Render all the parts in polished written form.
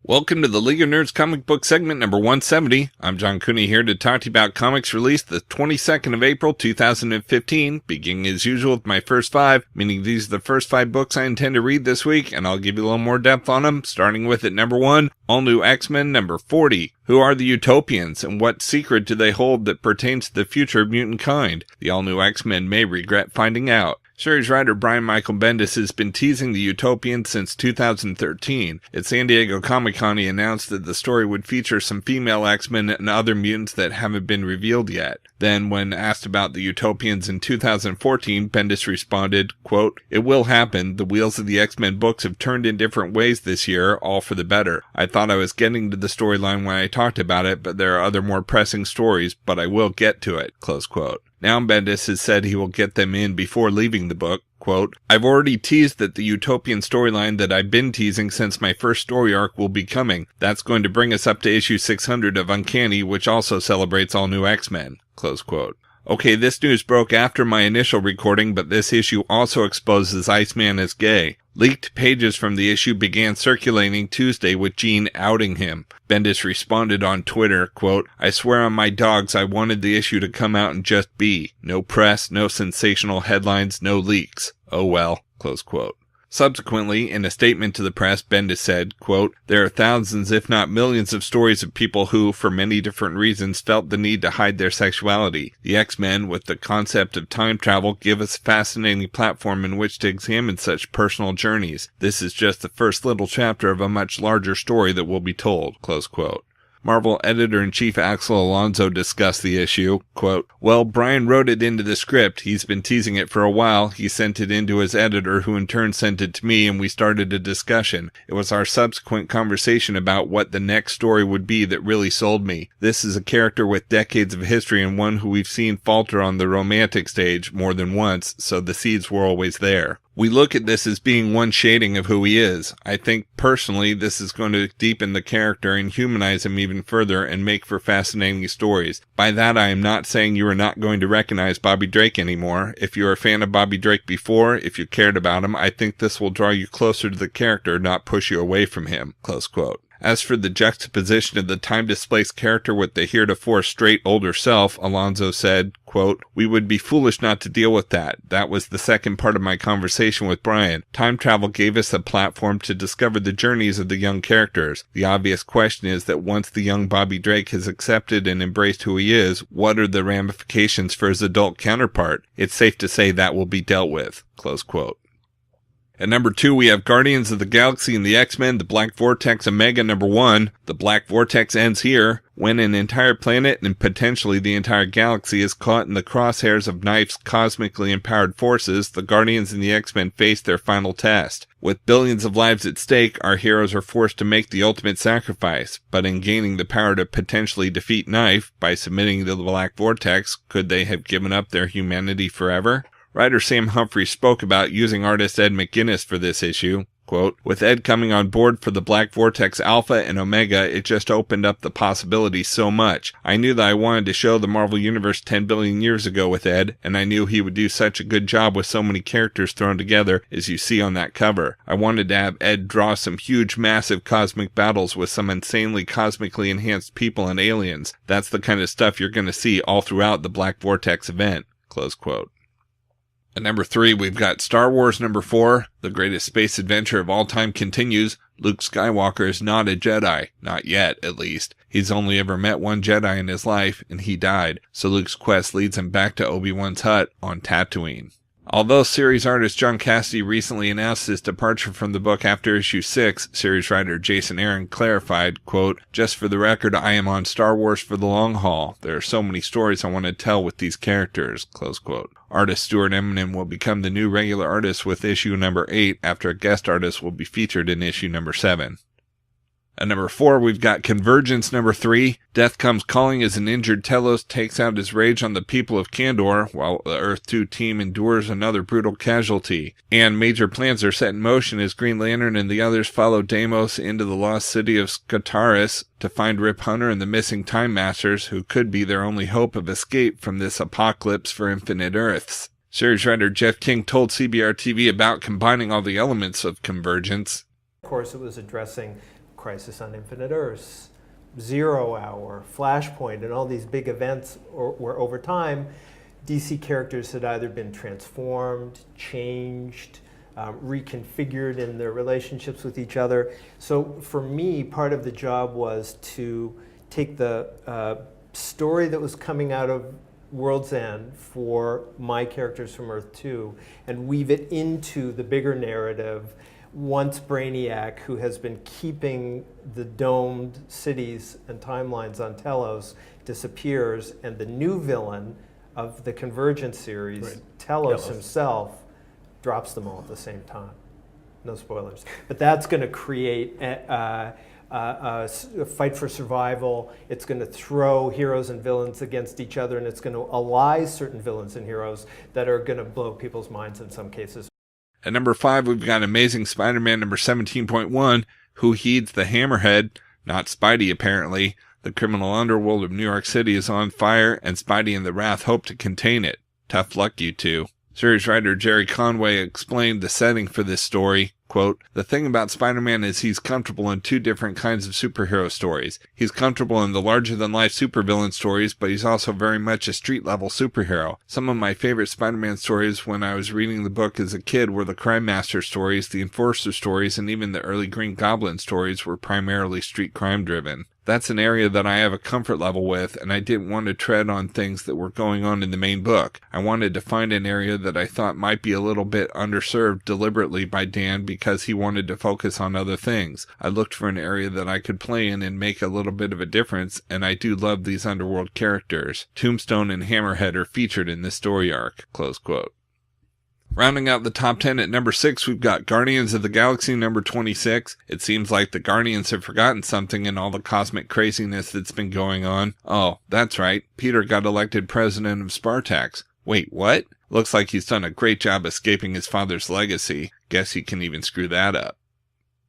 Welcome to the League of Nerds comic book segment number 170. I'm John Cooney here to talk to you about comics released the 22nd of April 2015, beginning as usual with my first five, meaning these are the first 5 books I intend to read this week, and I'll give you a little more depth on them, starting with at number 1, All New X-Men number 40. Who are the Utopians, and what secret do they hold that pertains to the future of mutant kind? The All New X-Men may regret finding out. Series writer Brian Michael Bendis has been teasing the Utopians since 2013. At San Diego Comic-Con, he announced that the story would feature some female X-Men and other mutants that haven't been revealed yet. Then, when asked about the Utopians in 2014, Bendis responded, quote, "It will happen. The wheels of the X-Men books have turned in different ways this year, all for the better. I thought I was getting to the storyline when I talked about it, but there are other more pressing stories, but I will get to it," close quote. Now Bendis has said he will get them in before leaving the book. Quote, "I've already teased that the Utopian storyline that I've been teasing since my first story arc will be coming. That's going to bring us up to issue 600 of Uncanny, which also celebrates All New X-Men," close quote. Okay, this news broke after my initial recording, but this issue also exposes Iceman as gay. Leaked pages from the issue began circulating Tuesday with Jean outing him. Bendis responded on Twitter, quote, "I swear on my dogs I wanted the issue to come out and just be. No press, no sensational headlines, no leaks. Oh well," close quote. Subsequently, in a statement to the press, Bendis said, quote, "There are thousands, if not millions, of stories of people who, for many different reasons, felt the need to hide their sexuality. The X-Men, with the concept of time travel, give us a fascinating platform in which to examine such personal journeys. This is just the first little chapter of a much larger story that will be told," close quote. Marvel Editor-in-Chief Axel Alonso discussed the issue, quote, "Well, Brian wrote it into the script. He's been teasing it for a while. He sent it into his editor, who in turn sent it to me, and we started a discussion. It was our subsequent conversation about what the next story would be that really sold me. This is a character with decades of history and one who we've seen falter on the romantic stage more than once, so the seeds were always there. We look at this as being one shading of who he is. I think, personally, this is going to deepen the character and humanize him even further and make for fascinating stories. By that, I am not saying you are not going to recognize Bobby Drake anymore. If you were a fan of Bobby Drake before, if you cared about him, I think this will draw you closer to the character, not push you away from him," close quote. As for the juxtaposition of the time-displaced character with the heretofore straight older self, Alonso said, quote, "We would be foolish not to deal with that. That was the second part of my conversation with Brian. Time travel gave us a platform to discover the journeys of the young characters. The obvious question is that once the young Bobby Drake has accepted and embraced who he is, what are the ramifications for his adult counterpart? It's safe to say that will be dealt with," close quote. At number 2, we have Guardians of the Galaxy and the X-Men, The Black Vortex Omega number 1. The Black Vortex ends here. When an entire planet and potentially the entire galaxy is caught in the crosshairs of Knife's cosmically empowered forces, the Guardians and the X-Men face their final test. With billions of lives at stake, our heroes are forced to make the ultimate sacrifice. But in gaining the power to potentially defeat Knife by submitting to the Black Vortex, could they have given up their humanity forever? Writer Sam Humphries spoke about using artist Ed McGuinness for this issue. Quote, "With Ed coming on board for the Black Vortex Alpha and Omega, it just opened up the possibilities so much. I knew that I wanted to show the Marvel Universe 10 billion years ago with Ed, and I knew he would do such a good job with so many characters thrown together as you see on that cover. I wanted to have Ed draw some huge, massive cosmic battles with some insanely cosmically enhanced people and aliens. That's the kind of stuff you're going to see all throughout the Black Vortex event," close quote. At number 3, we've got Star Wars number 4, The Greatest Space Adventure of All Time continues. Luke Skywalker is not a Jedi. Not yet, at least. He's only ever met one Jedi in his life, and he died, so Luke's quest leads him back to Obi-Wan's hut on Tatooine. Although series artist John Cassidy recently announced his departure from the book after issue 6, series writer Jason Aaron clarified, quote, "Just for the record, I am on Star Wars for the long haul. There are so many stories I want to tell with these characters," close quote. Artist Stuart Eminem will become the new regular artist with issue number 8 after a guest artist will be featured in issue number 7. At number 4, we've got Convergence number 3. Death comes calling as an injured Telos takes out his rage on the people of Kandor, while the Earth-2 team endures another brutal casualty. And major plans are set in motion as Green Lantern and the others follow Deimos into the lost city of Skartaris to find Rip Hunter and the missing Time Masters, who could be their only hope of escape from this apocalypse for infinite Earths. Series writer Jeff King told CBR TV about combining all the elements of Convergence. Of course, it was addressing Crisis on Infinite Earths, Zero Hour, Flashpoint, and all these big events where over time, DC characters had either been transformed, changed, reconfigured in their relationships with each other. So for me, part of the job was to take the story that was coming out of World's End for my characters from Earth 2 and weave it into the bigger narrative once Brainiac, who has been keeping the domed cities and timelines on Telos, disappears, and the new villain of the Convergence series, right. Telos himself, drops them all at the same time. No spoilers. But that's going to create a fight for survival. It's going to throw heroes and villains against each other, and it's going to ally certain villains and heroes that are going to blow people's minds in some cases. At number 5, we've got Amazing Spider-Man number 17.1, Who Heeds the Hammerhead? Not Spidey, apparently. The criminal underworld of New York City is on fire, and Spidey and the Wrath hope to contain it. Tough luck, you two. Series writer Jerry Conway explained the setting for this story. Quote, the thing about Spider-Man is he's comfortable in two different kinds of superhero stories. He's comfortable in the larger-than-life supervillain stories, but he's also very much a street-level superhero. Some of my favorite Spider-Man stories when I was reading the book as a kid were the Crime Master stories, the Enforcer stories, and even the early Green Goblin stories were primarily street crime-driven. That's an area that I have a comfort level with, and I didn't want to tread on things that were going on in the main book. I wanted to find an area that I thought might be a little bit underserved deliberately by Dan because he wanted to focus on other things. I looked for an area that I could play in and make a little bit of a difference, and I do love these underworld characters. Tombstone and Hammerhead are featured in this story arc. Close quote. Rounding out the top 10 at number 6, we've got Guardians of the Galaxy number 26. It seems like the Guardians have forgotten something in all the cosmic craziness that's been going on. Oh, that's right. Peter got elected president of Spartax. Wait, what? Looks like he's done a great job escaping his father's legacy. Guess he can even screw that up.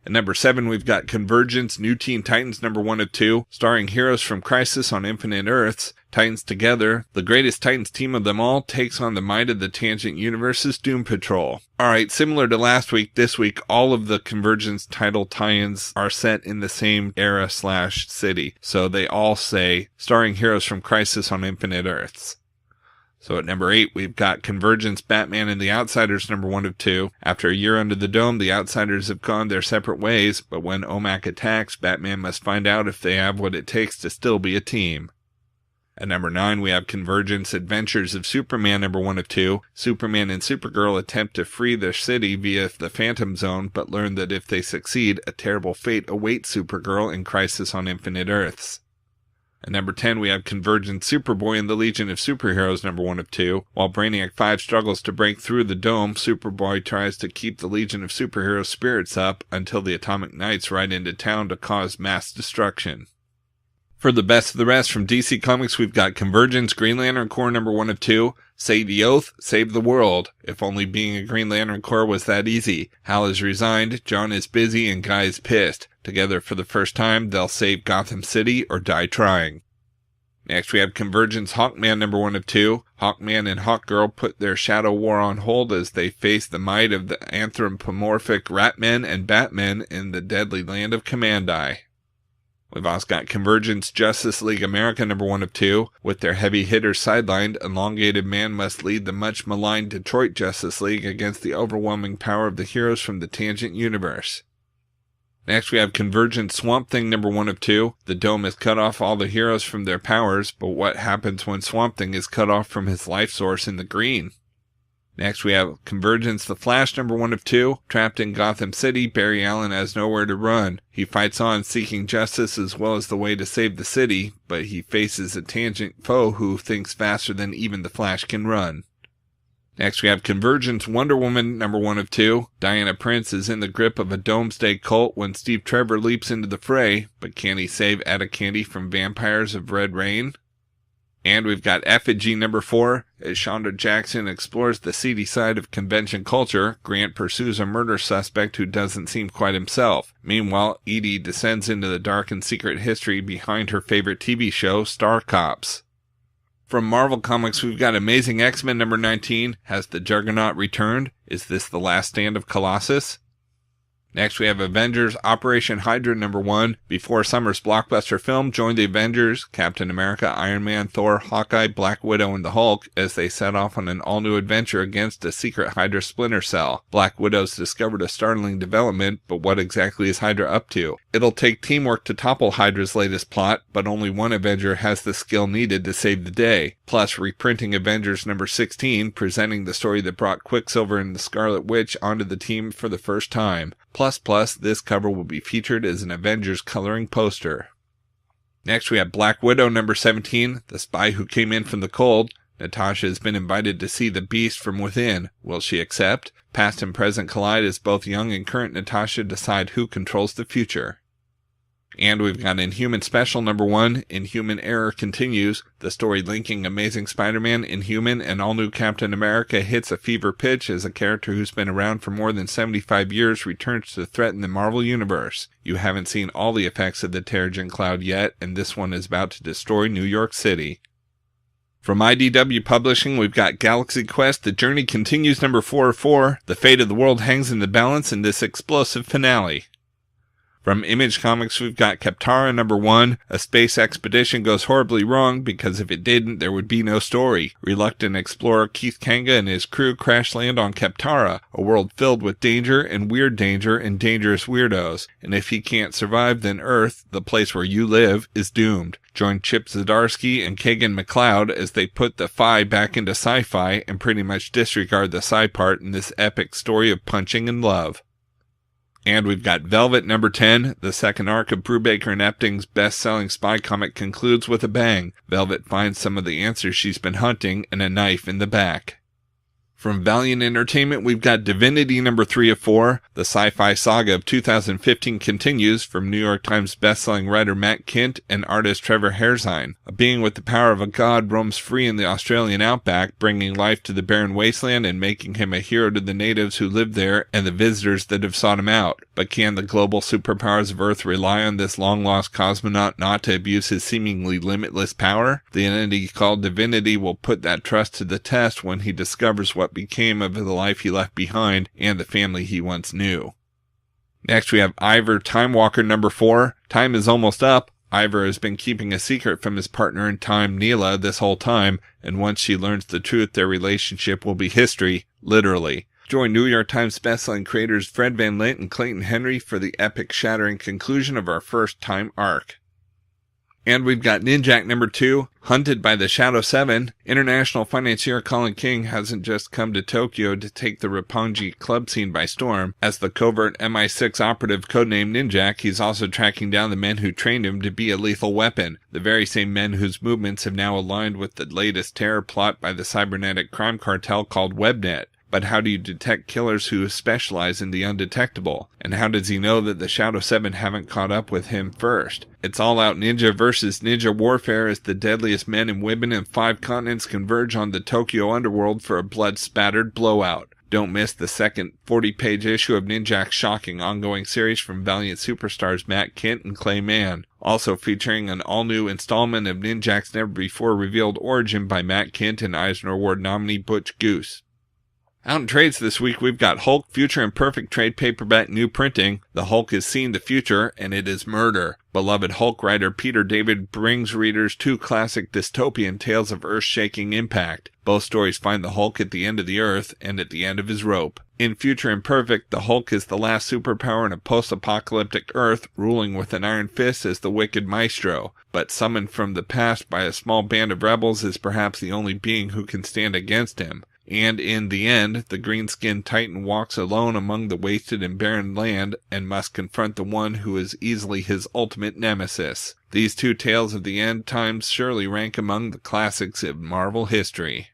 At number 7, we've got Convergence New Teen Titans number 1 of 2, starring heroes from Crisis on Infinite Earths. Titans together, the greatest Titans team of them all takes on the might of the Tangent Universe's Doom Patrol. Alright, similar to last week, this week, all of the Convergence title tie-ins are set in the same era/city. So they all say, starring heroes from Crisis on Infinite Earths. So at number 8, we've got Convergence Batman and the Outsiders number 1 of 2. After a year under the dome, the Outsiders have gone their separate ways, but when OMAC attacks, Batman must find out if they have what it takes to still be a team. At number 9, we have Convergence Adventures of Superman number 1 of 2. Superman and Supergirl attempt to free their city via the Phantom Zone, but learn that if they succeed, a terrible fate awaits Supergirl in Crisis on Infinite Earths. At number 10, we have Convergence Superboy and the Legion of Superheroes number 1 of 2. While Brainiac 5 struggles to break through the dome, Superboy tries to keep the Legion of Superheroes spirits up until the Atomic Knights ride into town to cause mass destruction. For the best of the rest from DC Comics, we've got Convergence Green Lantern Corps number 1 of 2. Say the oath, save the world. If only being a Green Lantern Corps was that easy. Hal is resigned, John is busy, and Guy is pissed. Together for the first time, they'll save Gotham City or die trying. Next, we have Convergence Hawkman number 1 of 2. Hawkman and Hawkgirl put their shadow war on hold as they face the might of the anthropomorphic Ratmen and Batmen in the deadly land of Commandi. We've also got Convergence Justice League America number 1 of 2. With their heavy hitters sidelined, Elongated Man must lead the much maligned Detroit Justice League against the overwhelming power of the heroes from the Tangent Universe. Next we have Convergence Swamp Thing number 1 of 2. The Dome has cut off all the heroes from their powers, but what happens when Swamp Thing is cut off from his life source in the green? Next we have Convergence The Flash number 1 of 2. Trapped in Gotham City, Barry Allen has nowhere to run. He fights on seeking justice as well as the way to save the city, but he faces a tangent foe who thinks faster than even the Flash can run. Next we have Convergence Wonder Woman number 1 of 2. Diana Prince is in the grip of a doomsday cult when Steve Trevor leaps into the fray, but can he save Etta Candy from vampires of Red Rain? And we've got Effigy number 4. As Shonda Jackson explores the seedy side of convention culture, Grant pursues a murder suspect who doesn't seem quite himself. Meanwhile, Edie descends into the dark and secret history behind her favorite TV show, Star Cops. From Marvel Comics, we've got Amazing X-Men number 19. Has the Juggernaut returned? Is this the last stand of Colossus? Next, we have Avengers Operation Hydra #1. Before summer's blockbuster film, join the Avengers, Captain America, Iron Man, Thor, Hawkeye, Black Widow, and the Hulk as they set off on an all-new adventure against a secret Hydra splinter cell. Black Widow's discovered a startling development, but what exactly is Hydra up to? It'll take teamwork to topple Hydra's latest plot, but only one Avenger has the skill needed to save the day. Plus, reprinting Avengers #16, presenting the story that brought Quicksilver and the Scarlet Witch onto the team for the first time. Plus, this cover will be featured as an Avengers coloring poster. Next, we have Black Widow #17, the spy who came in from the cold. Natasha has been invited to see the beast from within. Will she accept? Past and present collide as both young and current Natasha decide who controls the future. And we've got Inhuman Special #1, Inhuman Error continues. The story linking Amazing Spider-Man, Inhuman, and all-new Captain America hits a fever pitch as a character who's been around for more than 75 years returns to threaten the Marvel Universe. You haven't seen all the effects of the Terrigen Cloud yet, and this one is about to destroy New York City. From IDW Publishing, we've got Galaxy Quest, The Journey Continues #404. The fate of the world hangs in the balance in this explosive finale. From Image Comics, we've got Kaptara #1. A space expedition goes horribly wrong because if it didn't, there would be no story. Reluctant explorer Keith Kanga and his crew crash land on Kaptara, a world filled with danger and dangerous weirdos. And if he can't survive, then Earth, the place where you live, is doomed. Join Chip Zdarsky and Kagan McLeod as they put the Phi back into sci-fi and pretty much disregard the Psi part in this epic story of punching and love. And we've got Velvet #10. The second arc of Brubaker and Epting's best-selling spy comic concludes with a bang. Velvet finds some of the answers she's been hunting and a knife in the back. From Valiant Entertainment, we've got Divinity #3 of 4. The sci-fi saga of 2015 continues from New York Times bestselling writer Matt Kindt and artist Trevor Hairsine. A being with the power of a god roams free in the Australian outback, bringing life to the barren wasteland and making him a hero to the natives who live there and the visitors that have sought him out. But can the global superpowers of Earth rely on this long-lost cosmonaut not to abuse his seemingly limitless power? The entity called Divinity will put that trust to the test when he discovers what became of the life he left behind and the family he once knew. Next, we have Ivor Time Walker #4. Time is almost up. Ivor has been keeping a secret from his partner in time, Neela, this whole time, and once she learns the truth, their relationship will be history, literally. Join New York Times bestselling creators Fred Van Lint and Clayton Henry for the epic shattering conclusion of our first time arc. And we've got Ninjak #2, Hunted by the Shadow 7. International financier Colin King hasn't just come to Tokyo to take the Roppongi club scene by storm. As the covert MI6 operative codenamed Ninjak, he's also tracking down the men who trained him to be a lethal weapon, the very same men whose movements have now aligned with the latest terror plot by the cybernetic crime cartel called Webnet. But how do you detect killers who specialize in the undetectable? And how does he know that the Shadow 7 haven't caught up with him first? It's all-out ninja versus ninja warfare as the deadliest men and women in 5 continents converge on the Tokyo underworld for a blood-spattered blowout. Don't miss the second 40-page issue of Ninjak's shocking ongoing series from Valiant superstars Matt Kindt and Clay Mann. Also featuring an all-new installment of Ninjak's never-before-revealed origin by Matt Kindt and Eisner Award nominee Butch Goose. Out in trades this week, we've got Hulk Future and Perfect trade paperback new printing. The Hulk has seen the future, and it is murder. Beloved Hulk writer Peter David brings readers 2 classic dystopian tales of earth-shaking impact. Both stories find the Hulk at the end of the earth and at the end of his rope. In Future and Perfect, the Hulk is the last superpower in a post-apocalyptic Earth, ruling with an iron fist as the wicked maestro. But summoned from the past by a small band of rebels is perhaps the only being who can stand against him. And in the end, the green-skinned Titan walks alone among the wasted and barren land and must confront the one who is easily his ultimate nemesis. These 2 tales of the end times surely rank among the classics of Marvel history.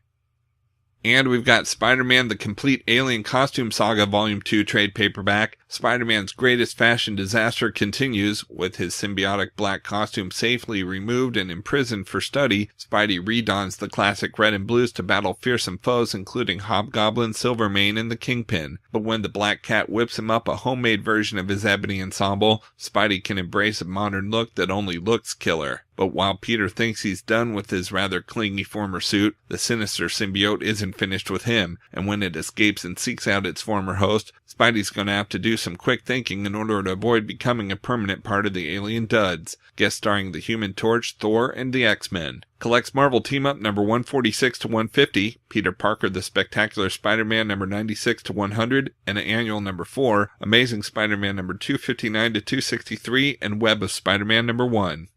And we've got Spider-Man The Complete Alien Costume Saga Volume 2 trade paperback. Spider-Man's greatest fashion disaster continues. With his symbiotic black costume safely removed and imprisoned for study, Spidey redons the classic red and blues to battle fearsome foes including Hobgoblin, Silvermane, and the Kingpin. But when the Black Cat whips him up a homemade version of his ebony ensemble, Spidey can embrace a modern look that only looks killer. But while Peter thinks he's done with his rather clingy former suit, the sinister symbiote isn't finished with him, and when it escapes and seeks out its former host, Spidey's gonna have to do do some quick thinking in order to avoid becoming a permanent part of the alien duds. Guest starring the Human Torch, Thor, and the X-Men. Collects Marvel Team-Up number 146 to 150, Peter Parker the Spectacular Spider-Man number 96 to 100, and Annual number 4, Amazing Spider-Man number 259 to 263, and Web of Spider-Man number 1.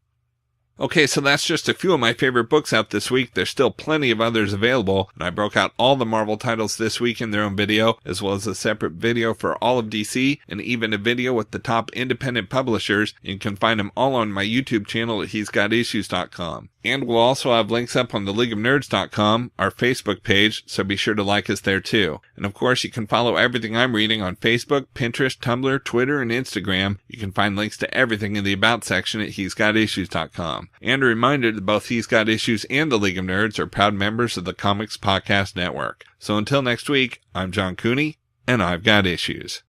Okay, so that's just a few of my favorite books out this week. There's still plenty of others available, and I broke out all the Marvel titles this week in their own video, as well as a separate video for all of DC, and even a video with the top independent publishers. You can find them all on my YouTube channel at he'sgotissues.com. And we'll also have links up on the leagueofnerds.com, our Facebook page, so be sure to like us there too. And of course, you can follow everything I'm reading on Facebook, Pinterest, Tumblr, Twitter, and Instagram. You can find links to everything in the About section at he'sgotissues.com. And a reminder that both He's Got Issues and the League of Nerds are proud members of the Comics Podcast Network. So until next week, I'm John Cooney, and I've got issues.